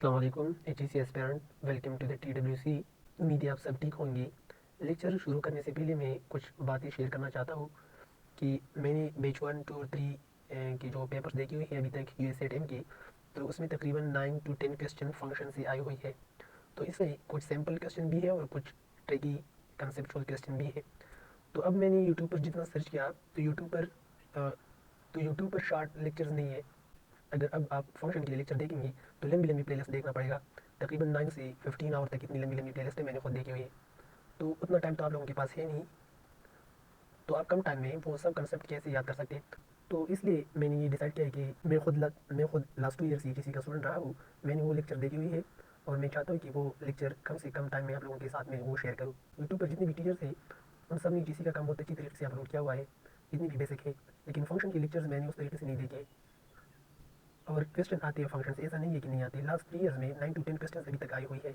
अस्सलामुअलैकुम HEC aspirant, welcome to the TWC। उम्मीद है आप सब ठीक होंगे। लेक्चर शुरू करने से पहले मैं कुछ बातें शेयर करना चाहता हूँ कि मैंने बैच 1, 2 और 3 की जो पेपर्स देखी हुई है अभी तक USATM की, तो उसमें तकरीबन 9 to 10 क्वेश्चन फंक्शन से आई हुई है। तो इसमें कुछ सैम्पल क्वेश्चन भी है और कुछ ट्रिकी कंसेप्चुअल क्वेश्चन भी है। तो अब मैंने यूट्यूब पर जितना सर्च किया तो यूट्यूब पर शॉर्ट लेक्चर्स नहीं है। अगर अब आप फंक्शन के लिए लेक्चर देखेंगे तो लंबी लंबी प्लेलिस्ट देखना पड़ेगा। तकरीबन 9 से 15 आवर तक इतनी लंबी लंबी प्लेलिस्ट मैंने खुद देखी हुई है। तो उतना टाइम तो आप लोगों के पास है नहीं, तो आप कम टाइम में वो सब कंसेप्ट कैसे याद कर सकते हैं। तो इसलिए मैंने ये डिसाइड किया है कि मैं खुद लास्ट 2 ईयर से ETC का स्टूडेंट रहा हूँ। मैंने वो लेक्चर देखी हुई है और मैं चाहता हूँ कि वो लेक्चर कम से कम टाइम में आप लोगों के साथ में वो शेयर करूँ। यूट्यूब पर जितने भी टीचर्स हैं उन सब ने ETC का काम बहुत अच्छी तरीके से अपलोड किया हुआ है, जितनी भी बेसिक है। लेकिन फंक्शन के लेक्चर्स मैंने उस तरीके से नहीं देखे। और क्वेश्चन आते हैं फंक्शन से, ऐसा नहीं है कि नहीं आते। लास्ट 3 ईयर्स में 9 to 10 क्वेश्चन अभी तक आई हुई है।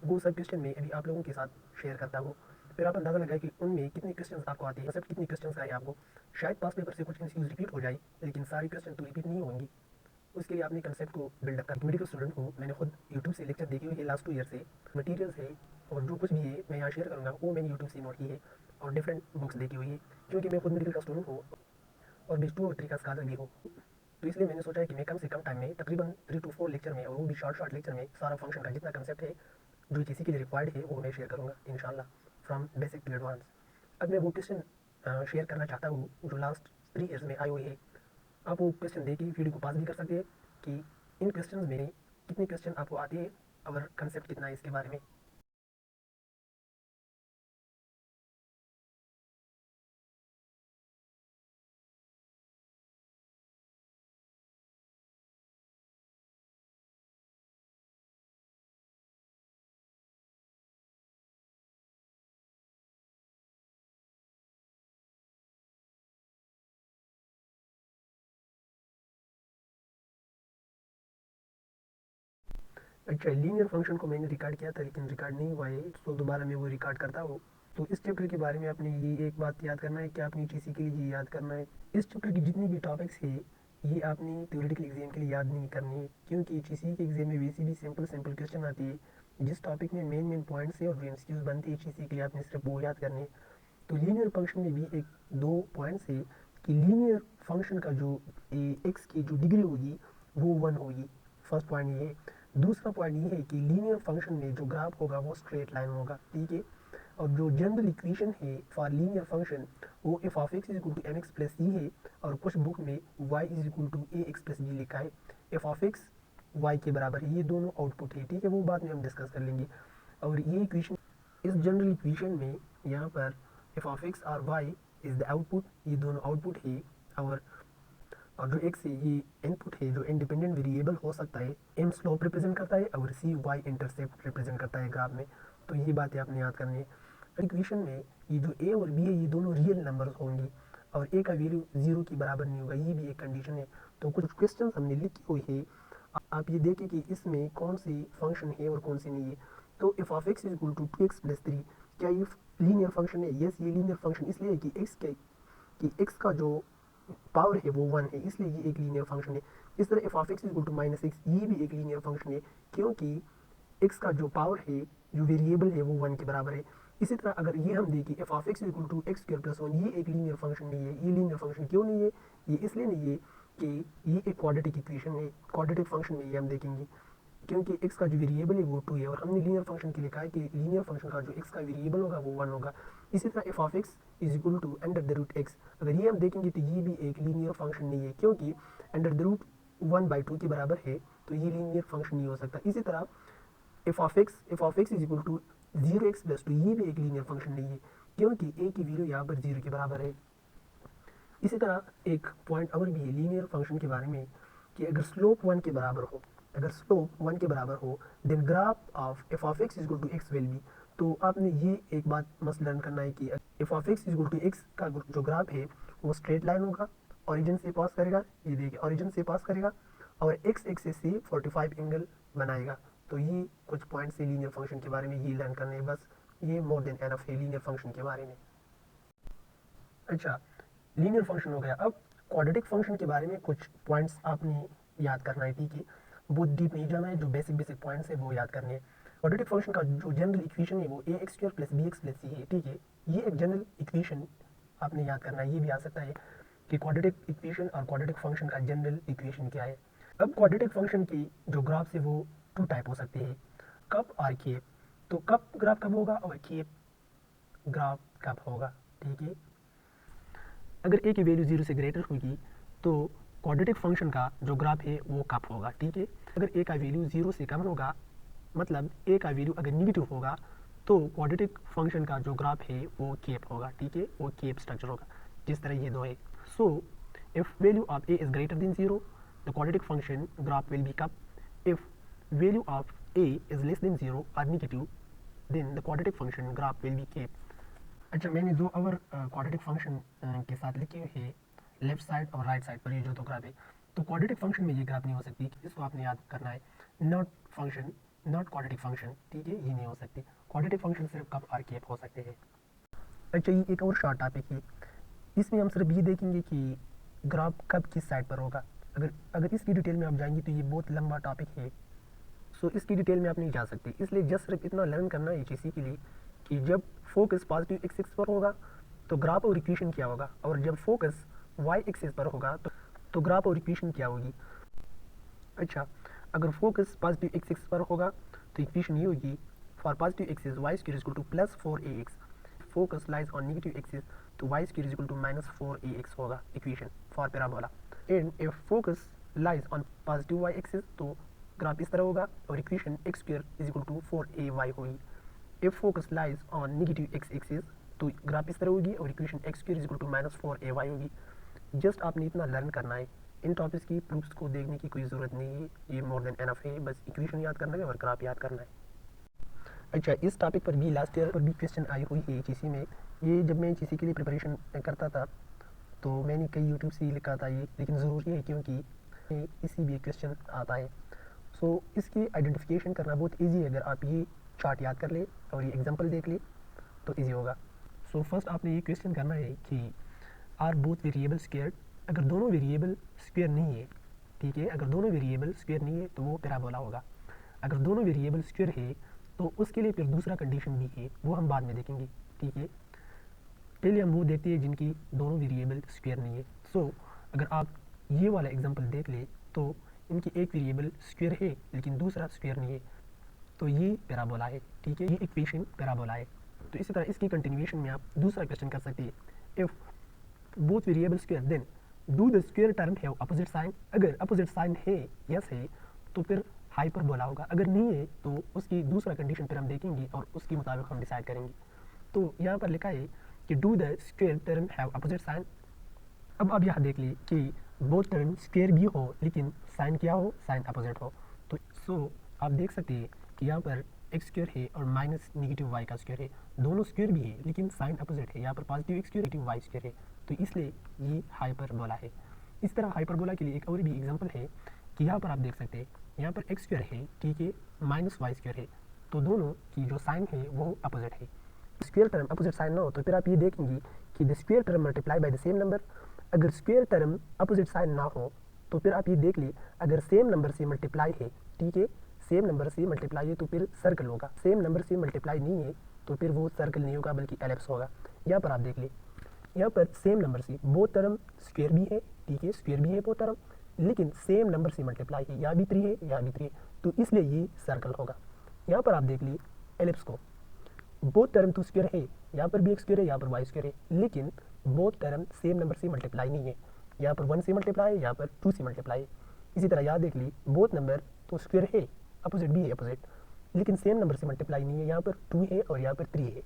वो सब क्वेश्चन मैं अभी आप लोगों के साथ शेयर करता हूँ। फिर आप अंदाज़ा लगाए कि उनमें कितने क्वेश्चन आपको आते हैं, सब कितने क्वेश्चन आए आपको। शायद पास पेपर से कुछ MCQs रिपीट हो जाए, लेकिन सारे क्वेश्चन तो रिपीट नहीं होंगी। उसके लिए आपने कंसेप्ट को बिल्डअप कर। मेडिकल स्टूडेंट हूँ, मैंने खुद यूट्यूब से लेक्चर देखी हुई है लास्ट 2 ईयर से। मटीरियल्स है और जो कुछ भी है मैं यहाँ शेयर करूँगा वो मैंने यूट्यूब से नोट की है और डिफरेंट बुक्स देखी हुई है, क्योंकि मैं खुद मेडिकल का स्टूडेंट हूँ और बेस्ट 2 और 3 का स्कॉलर भी हूँ। तो इसलिए मैंने सोचा है कि मैं कम से कम टाइम में तकरीबन 3 to 4 लेक्चर में, और वो भी शॉर्ट शॉर्ट लेक्चर में, सारा फंक्शन का जितना कंसेप्ट है जो किसी के लिए रिक्वायर्ड है वो मैं शेयर करूँगा इंशाल्लाह, फ्रॉम बेसिक टू एडवांस। अब मैं वो क्वेश्चन शेयर करना चाहता हूँ जो लास्ट 3 ईयर्स में आई हुई है। आप वो क्वेश्चन देख के वीडियो को पास भी कर सकते हैं कि इन क्वेश्चन में कितने क्वेश्चन आपको आते हैं और कंसेप्ट कितना है इसके बारे में। अच्छा, लीनियर फंक्शन को मैंने रिकॉर्ड किया था लेकिन रिकॉर्ड नहीं हुआ है, तो दोबारा मैं वो रिकॉर्ड करता हूँ। तो इस चैप्टर के बारे में आपने ये एक बात याद करना है कि आपने TC के लिए ये याद करना है, इस चैप्टर की जितनी भी टॉपिक्स है ये आपने थ्योरेटिकल एग्जाम के लिए याद नहीं करनी है, क्योंकि TC के एग्जाम में वैसे भी सिंपल सिंपल क्वेश्चन आती है। जिस टॉपिक में मेन मेन पॉइंट्स है और जो MCQs बनती है TC के लिए, आपने सिर्फ वो याद करनी है। तो लीनियर फंक्शन में भी एक दो पॉइंट्स है कि लीनियर फंक्शन का जो एक्स की जो डिग्री होगी वो 1 होगी। फर्स्ट पॉइंट ये है। दूसरा पॉइंट ये है कि लीनियर फंक्शन में जो ग्राफ होगा वो स्ट्रेट लाइन होगा, ठीक है। और जो जनरल इक्वेशन है फॉर लीनियर फंक्शन वो f of x is equal to m x plus c है, और कुछ बुक में y is equal to a x plus b लिखा है। एफ ऑफ एक्स वाई के बराबर है, ये दोनों आउटपुट है, ठीक है। वो बाद में हम डिस्कस कर लेंगे। और ये इक्वेशन, इस जनरल इक्वेशन में यहाँ पर एफ ऑफ एक्स और वाई इज द आउटपुट, ये दोनों आउटपुट है। और जो एक्स है ये इनपुट है जो इंडिपेंडेंट वेरिएबल हो सकता है। एम स्लोप रिप्रेजेंट करता है और सी वाई इंटरसेप्ट रिप्रेजेंट करता है ग्राफ में। तो ये बातें आपने याद करनी है। इक्वेशन में ये जो ए और बी है ये दोनों रियल नंबर्स होंगी और ए का वैल्यू 0 के बराबर नहीं होगा, ये भी एक कंडीशन है। तो कुछ क्वेश्चन हमने लिखी हुई है, आप ये देखें कि इसमें कौन सी फंक्शन है और कौन सी नहीं है। तो F of x is equal to 2x+3, क्या ये लीनियर फंक्शन है? यस, ये लीनियर फंक्शन इसलिए है कि एक्स का जो पावर है वो 1 है, इसलिए ये एक लीनियर फंक्शन है। इस तरह F of x is equal to -x, ये भी एक लीनियर फंक्शन है, क्योंकि एक्स का जो पावर है, जो वेरिएबल है वो 1 के बराबर है। इसी तरह अगर ये हम देखें F of X equal to X square plus 1, ये एक लीनियर फंक्शन नहीं है। ये लीनियर फंक्शन क्यों नहीं है? ये इसलिए नहीं है कि ये एक क्वाड्रेटिक इक्वेशन है। क्वाड्रेटिक फंक्शन में ये हम देखेंगे, क्योंकि एक्स का जो वेरिएबल है वो 2 है, और हमने लीनियर फंक्शन के लिए कहा है कि लीनियर फंक्शन का जो एक्स का वेरिएबल होगा वो 1 होगा। इसी तरह F of x is equal to under the root X, अगर ये हम देखेंगे तो ये भी एक लीनियर फंक्शन नहीं है, क्योंकि अंडर द रूट 1/2 के बराबर है, तो ये लीनियर फंक्शन नहीं हो सकता। इसी तरह F of x is equal to 0x+2, ये भी एक लीनियर फंक्शन नहीं है, क्योंकि ए की वैल्यू यहाँ पर 0 के बराबर है। इसी तरह एक पॉइंट और भी है लीनियर फंक्शन के बारे में कि अगर स्लोप 1 के बराबर हो, then graph of F of x is equal to X will be. तो आपने ये एक बात मस्ट लर्न करना है कि F of x is equal to X का जो ग्राफ है वो स्ट्रेट लाइन होगा, ओरिजिन से पास करेगा, ये देखिए ओरिजिन से पास करेगा, और एक्स एक्सिस से 45 एंगल बनाएगा। तो ये कुछ पॉइंट्स है लीनियर फंक्शन के बारे में, ये लर्न करने है बस, ये मोर देन एनफ है लीनियर फंक्शन के बारे में। अच्छा, लीनियर फंक्शन हो गया। अब क्वाड्रेटिक फंक्शन के बारे में कुछ पॉइंट्स आपने याद करना है, ठीक है। बहुत डीप नहीं जाना है, जो बेसिक पॉइंट्स है वो याद करने हैं। क्वाड्रेटिक फंक्शन का जो जनरल इक्वेशन है वो ax square plus bx plus c है, ठीक है। ये एक जनरल इक्वेशन आपने याद करना है। ये भी आ सकता है कि क्वाड्रेटिक इक्वेशन और क्वाड्रेटिक फंक्शन का जनरल इक्वेशन क्या है। अब क्वाड्रेटिक फंक्शन की जो ग्राफ्स है वो टू टाइप हो सकते हैं, कप और केप। तो कप ग्राफ कब होगा और केप ग्राफ कब होगा, ठीक है। अगर ए की वैल्यू 0 से ग्रेटर होगी तो क्वाड्रेटिक फंक्शन का जो ग्राफ है वो कप होगा, ठीक है। अगर ए का वैल्यू 0 से कम होगा, मतलब ए का वैल्यू अगर निगेटिव होगा, तो क्वाड्रेटिक फंक्शन का जो ग्राफ है वो केप होगा, ठीक है, वो केप स्ट्रक्चर होगा, जिस तरह ये दो है। So if value of A is greater than 0, the quadratic function graph will be cup. If value of a is less than 0 or negative, then the quadratic function graph will be kept. अच्छा, मैंने दो और quadratic function के साथ लिखे हुए हैं left side और राइट साइड पर, ये जो दो ग्राफ है। तो क्वाड्रेटिक फंक्शन में ये ग्राफ नहीं हो सकती, इसको आपने याद करना है। Not function, not quadratic function, ठीक है, ये नहीं हो सकती। क्वाड्रेटिक फंक्शन सिर्फ कप और केप हो सकते हैं। अच्छा, ये एक और शॉर्ट टॉपिक है, इसमें हम सिर्फ ये देखेंगे कि ग्राफ कब किस साइड पर होगा। अगर इसकी डिटेल में आप जाएंगे तो ये बहुत लंबा टॉपिक है, सो इसकी डिटेल में आप नहीं जा सकते। इसलिए जस्ट सिर्फ इतना लर्न करना है HEC के लिए कि जब फोकस पॉजिटिव एक्सिस पर होगा तो ग्राफ और इक्वेशन क्या होगा, और जब फोकस वाई एक्सिस पर होगा तो ग्राफ और इक्वेशन क्या होगी। अच्छा, अगर फोकस पॉजिटिव एक्सिस पर होगा तो इक्वेशन ये होगी, for positive axis y square is equal to plus 4ax, focus lies on negative axis तो y square is equal to minus 4ax होगा equation for parabola. And if focus lies on positive y axis तो graph इस तरह होगा और equation x square is equal to 4ay होगी। If focus lies on negative x axis तो graph इस तरह होगी और equation x square is equal to minus 4ay होगी। जस्ट आपने इतना लर्न करना है, इन टॉपिक्स की प्रूफ्स को देखने की कोई ज़रूरत नहीं है, ये मोर देन एनफ है, बस इक्वेशन याद करना है और ग्राफ याद करना है। अच्छा, इस टॉपिक पर भी लास्ट ईयर पर भी क्वेश्चन आई हुई है HEC में। ये जब मैं HEC के लिए प्रिपरेशन करता था तो मैंने कई यूट्यूब से लिखा था ये, लेकिन ज़रूरी है क्योंकि इसी भी क्वेश्चन आता है। सो इसकी आइडेंटिफिकेशन करना बहुत इजी है, अगर आप ये चार्ट याद कर ले और ये एग्जांपल देख ले तो इजी होगा। सो फर्स्ट आपने ये क्वेश्चन करना है कि आर बोथ वेरिएबल स्क्वायर्ड। अगर दोनों वेरिएबल स्क्वायर नहीं है, ठीक है, अगर दोनों वेरिएबल स्क्वायर नहीं है तो वो पैराबोला होगा। अगर दोनों वेरिएबल स्क्वायर है तो उसके लिए फिर दूसरा कंडीशन भी है, वो हम बाद में देखेंगे, ठीक है। पहले हम वो देखते हैं जिनकी दोनों वेरिएबल स्क्वायर नहीं है। सो अगर आप ये वाला एग्जांपल देख ले तो इनकी एक वेरिएबल स्क्वायर है लेकिन दूसरा स्क्वायर नहीं है, तो ये पैराबोला है, ठीक है, ये इक्वेशन पैराबोला है। तो इसी तरह इसकी कंटिन्यूएशन में आप दूसरा क्वेश्चन कर सकते हैं, if both variable square then do the square term have opposite sign. अगर अपोजिट साइन है, यस है, तो फिर हाइपरबोला होगा। अगर नहीं है तो उसकी दूसरा कंडीशन फिर हम देखेंगे और उसके मुताबिक हम डिसाइड करेंगे। तो यहाँ पर लिखा है कि do the square term have opposite sign. अब आप यहाँ देख ली कि बोथ टर्म स्क्वायर भी हो लेकिन साइन क्या हो, साइन अपोजिट हो। तो सो आप देख सकते हैं कि यहाँ पर एक्स स्क्वायर है और माइनस नेगेटिव वाई का स्क्वायर है, दोनों स्क्वायर भी है लेकिन साइन अपोजिट है। यहाँ पर positive X square negative Y square है, तो इसलिए ये हाइपरबोला है। इस तरह हाइपरबोला के लिए एक और भी एग्जांपल है कि यहाँ पर आप देख सकते हैं, यहाँ पर एक्स स्क्वायर है, ठीक है, माइनस वाई स्क्वायर है, तो दोनों की जो साइन है वो अपोजिट है। स्क्वायर टर्म अपोजिट साइन ना हो तो फिर आप ये देखेंगे कि the square term multiply by the same number. अगर स्क्वायर टर्म अपोजिट साइन ना हो तो फिर आप ये देख ली, अगर सेम नंबर से मल्टीप्लाई है, ठीक है, सेम नंबर से मल्टीप्लाई है तो फिर सर्कल होगा। सेम नंबर से मल्टीप्लाई नहीं है तो फिर वो सर्कल नहीं होगा बल्कि एलिप्स होगा। यहाँ पर आप देख ली, यहाँ पर सेम नंबर से वो टर्म स्क्वायर भी है, ठीक है, स्क्वायर भी है वो टर्म, लेकिन सेम नंबर से मल्टीप्लाई है, यहाँ भी 3 है, यहाँ भी 3 है, तो इसलिए ये सर्कल होगा। यहाँ पर आप देख ली एलिप्स को, बोथ टर्म तो स्क्वायर है, यहाँ पर भी एक स्क्वायर है, यहाँ पर वाई स्क्वायर है, लेकिन बोथ टर्म सेम नंबर से मल्टीप्लाई नहीं है, यहाँ पर 1 से मल्टीप्लाई है, यहाँ पर 2 से मल्टीप्लाई है। इसी तरह यहाँ देख ली, बोथ नंबर तो स्क्वायर है, अपोजिट भी है अपोजिट, लेकिन सेम नंबर से मल्टीप्लाई नहीं है, यहाँ पर 2 है और यहाँ पर 3 है।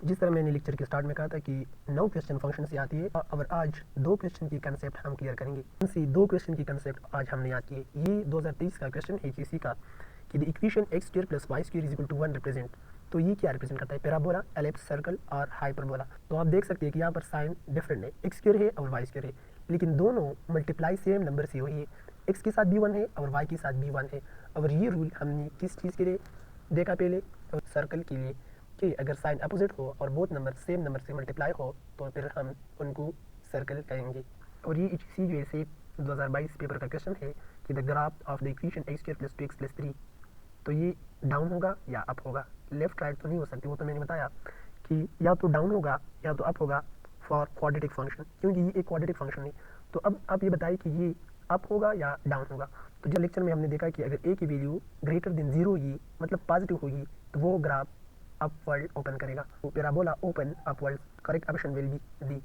जिस तरह मैंने लेक्चर के स्टार्ट में कहा था कि 9 क्वेश्चन फंक्शन से आती है, और आज 2 क्वेश्चन की कंसेप्ट हम क्लियर करेंगे। इनसे 2 क्वेश्चन की कंसेप्ट आज हमने याद की है। ये 2023 का क्वेश्चन है HEC का कि the equation X square plus Y square is equal to 1 represent. तो ये क्या रिप्रेजेंट करता है, पैराबोला, एलिप्स, सर्कल और हाइपरबोला। तो आप देख सकते हैं कि यहाँ पर साइन डिफरेंट है, एक्स स्क्वायर है और वाई स्क्वायर है, लेकिन दोनों मल्टीप्लाई सेम नंबर से हुई है, एक्स के साथ भी 1 है और वाई के साथ भी 1 है। और ये रूल हमने किस चीज़ के लिए देखा पहले, और सर्कल के लिए, कि अगर साइन अपोजिट हो और बोथ नंबर सेम नंबर से मल्टीप्लाई हो तो फिर हम उनको सर्कल कहेंगे। और ये HEC जो ऐसे 2022 पेपर का क्वेश्चन है कि the graph of the equation X square plus 2x plus 3, तो ये डाउन होगा या अप होगा, लेफ्ट राइट तो नहीं हो सकती, वो तो मैंने बताया कि या तो डाउन होगा या तो अप होगा फॉर क्वाड्रेटिक फंक्शन, क्योंकि ये एक क्वाड्रेटिक फंक्शन है। तो अब आप ये बताइए कि ये अप होगा या डाउन होगा। तो जो लेक्चर में हमने देखा कि अगर ए की वैल्यू ग्रेटर देन 0 होगी, मतलब पॉजिटिव होगी, तो वो ग्राफ अपवर्ड ओपन करेगा। तो parabola open upward, correct option will be D.